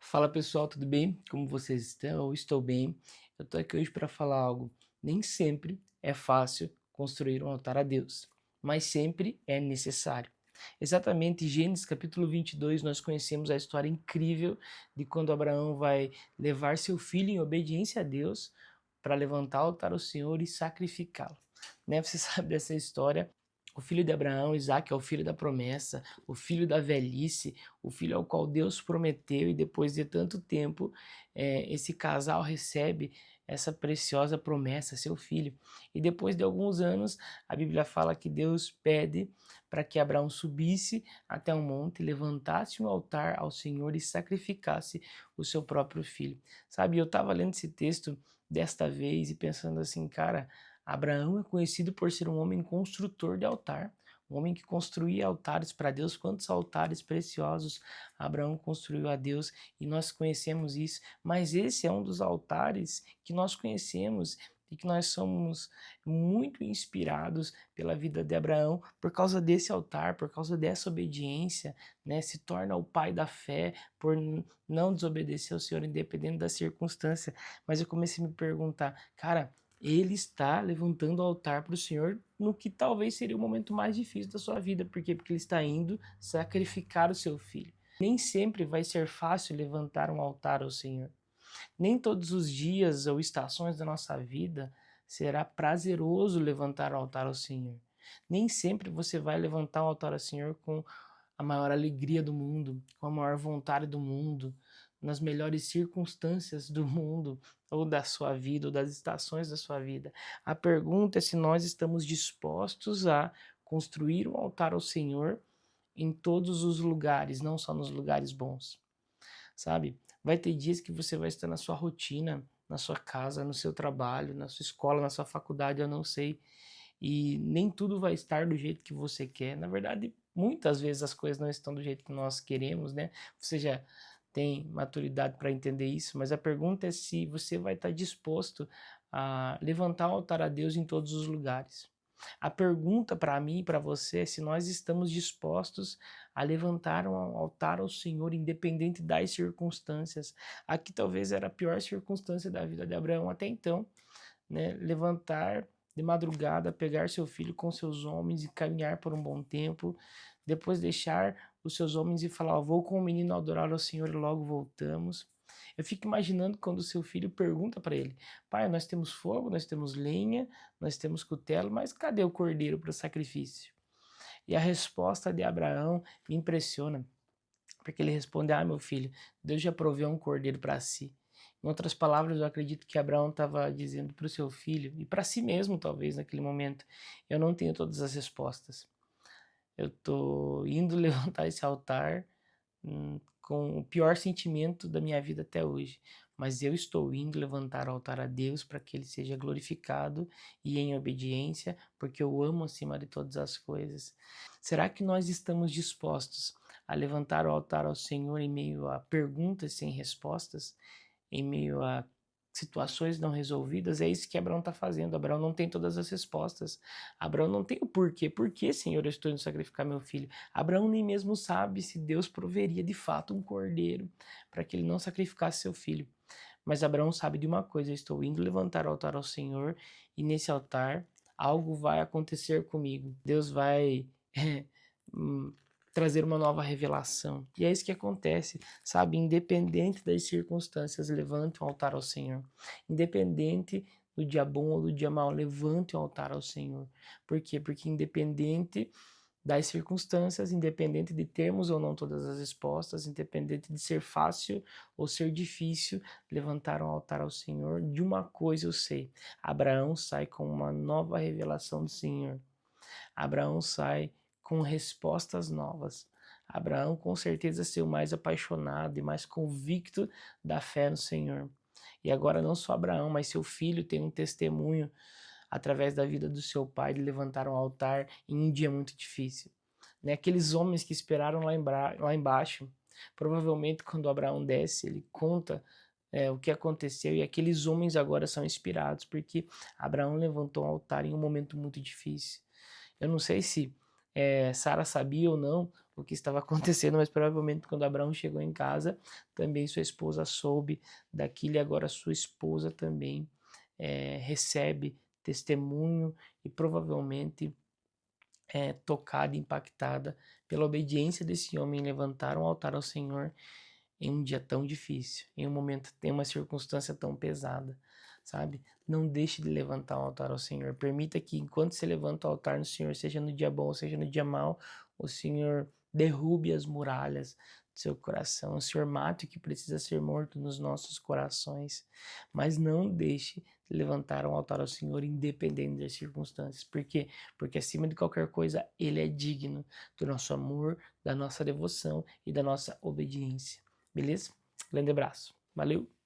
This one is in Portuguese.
Fala pessoal, tudo bem? Como vocês estão? Eu estou bem. Eu estou aqui hoje para falar algo. Nem sempre é fácil construir um altar a Deus, mas sempre é necessário. Exatamente em Gênesis capítulo 22, nós conhecemos a história incrível de quando Abraão vai levar seu filho em obediência a Deus para levantar o altar ao Senhor e sacrificá-lo. Né? Você sabe dessa história. O filho de Abraão, Isaque, é o filho da promessa, o filho da velhice, o filho ao qual Deus prometeu, e depois de tanto tempo, esse casal recebe essa preciosa promessa, seu filho. E depois de alguns anos, a Bíblia fala que Deus pede para que Abraão subisse até um monte, levantasse um altar ao Senhor e sacrificasse o seu próprio filho. Sabe, eu estava lendo esse texto desta vez e pensando assim, cara, Abraão é conhecido por ser um homem construtor de altar, um homem que construía altares para Deus. Quantos altares preciosos Abraão construiu a Deus, e nós conhecemos isso. Mas esse é um dos altares que nós conhecemos e que nós somos muito inspirados pela vida de Abraão por causa desse altar, por causa dessa obediência, né? Se torna o pai da fé por não desobedecer ao Senhor, independente da circunstância. Mas eu comecei a me perguntar, cara, ele está levantando o altar para o Senhor no que talvez seria o momento mais difícil da sua vida. Por quê? Porque ele está indo sacrificar o seu filho. Nem sempre vai ser fácil levantar um altar ao Senhor. Nem todos os dias ou estações da nossa vida será prazeroso levantar o altar ao Senhor. Nem sempre você vai levantar o altar ao Senhor com a maior alegria do mundo, com a maior vontade do mundo, nas melhores circunstâncias do mundo, ou da sua vida, ou das estações da sua vida. A pergunta é se nós estamos dispostos a construir um altar ao Senhor em todos os lugares, não só nos lugares bons, sabe? Vai ter dias que você vai estar na sua rotina, na sua casa, no seu trabalho, na sua escola, na sua faculdade, eu não sei, e nem tudo vai estar do jeito que você quer. Na verdade, muitas vezes as coisas não estão do jeito que nós queremos, né? Você já tem maturidade para entender isso, mas a pergunta é se você vai estar disposto a levantar o altar a Deus em todos os lugares. A pergunta para mim e para você é se nós estamos dispostos a levantar um altar ao Senhor, independente das circunstâncias. Aqui talvez era a pior circunstância da vida de Abraão até então, né? Levantar de madrugada, pegar seu filho com seus homens e caminhar por um bom tempo, depois deixar os seus homens e falar, vou com o menino adorar ao Senhor e logo voltamos. Eu fico imaginando quando o seu filho pergunta para ele, pai, nós temos fogo, nós temos lenha, nós temos cutelo, mas cadê o cordeiro para o sacrifício? E a resposta de Abraão me impressiona, porque ele responde, meu filho, Deus já proveu um cordeiro para si. Em outras palavras, eu acredito que Abraão estava dizendo para o seu filho, e para si mesmo talvez naquele momento, eu não tenho todas as respostas. Eu estou indo levantar esse altar com o pior sentimento da minha vida até hoje, mas eu estou indo levantar o altar a Deus para que Ele seja glorificado e em obediência, porque eu amo acima de todas as coisas. Será que nós estamos dispostos a levantar o altar ao Senhor em meio a perguntas sem respostas, em meio a situações não resolvidas? É isso que Abraão está fazendo. Abraão não tem todas as respostas. Abraão não tem o porquê. Por que, Senhor, eu estou indo sacrificar meu filho? Abraão nem mesmo sabe se Deus proveria de fato um cordeiro para que ele não sacrificasse seu filho. Mas Abraão sabe de uma coisa, eu estou indo levantar o altar ao Senhor, e nesse altar algo vai acontecer comigo. Deus vai trazer uma nova revelação. E é isso que acontece, sabe? Independente das circunstâncias, levante um altar ao Senhor. Independente do dia bom ou do dia mau, levante um altar ao Senhor. Por quê? Porque independente das circunstâncias, independente de termos ou não todas as respostas, independente de ser fácil ou ser difícil, levantar um altar ao Senhor, de uma coisa eu sei, Abraão sai com uma nova revelação do Senhor. Abraão sai com respostas novas. Abraão com certeza saiu mais apaixonado e mais convicto da fé no Senhor. E agora não só Abraão, mas seu filho tem um testemunho através da vida do seu pai de levantar um altar em um dia muito difícil. Né? Aqueles homens que esperaram lá embaixo, provavelmente quando Abraão desce, ele conta o que aconteceu, e aqueles homens agora são inspirados, porque Abraão levantou um altar em um momento muito difícil. Eu não sei se Sara sabia ou não o que estava acontecendo, mas provavelmente quando Abraão chegou em casa, também sua esposa soube daquilo e agora sua esposa também recebe testemunho e provavelmente tocada, impactada pela obediência desse homem em levantar um altar ao Senhor em um dia tão difícil, em um momento, em uma circunstância tão pesada, sabe? Não deixe de levantar um altar ao Senhor. Permita que enquanto você levanta o altar no Senhor, seja no dia bom, seja no dia mau, o Senhor derrube as muralhas do seu coração. O Senhor mate o que precisa ser morto nos nossos corações. Mas não deixe de levantar um altar ao Senhor independente das circunstâncias. Por quê? Porque acima de qualquer coisa, Ele é digno do nosso amor, da nossa devoção e da nossa obediência. Beleza? Grande abraço. Valeu!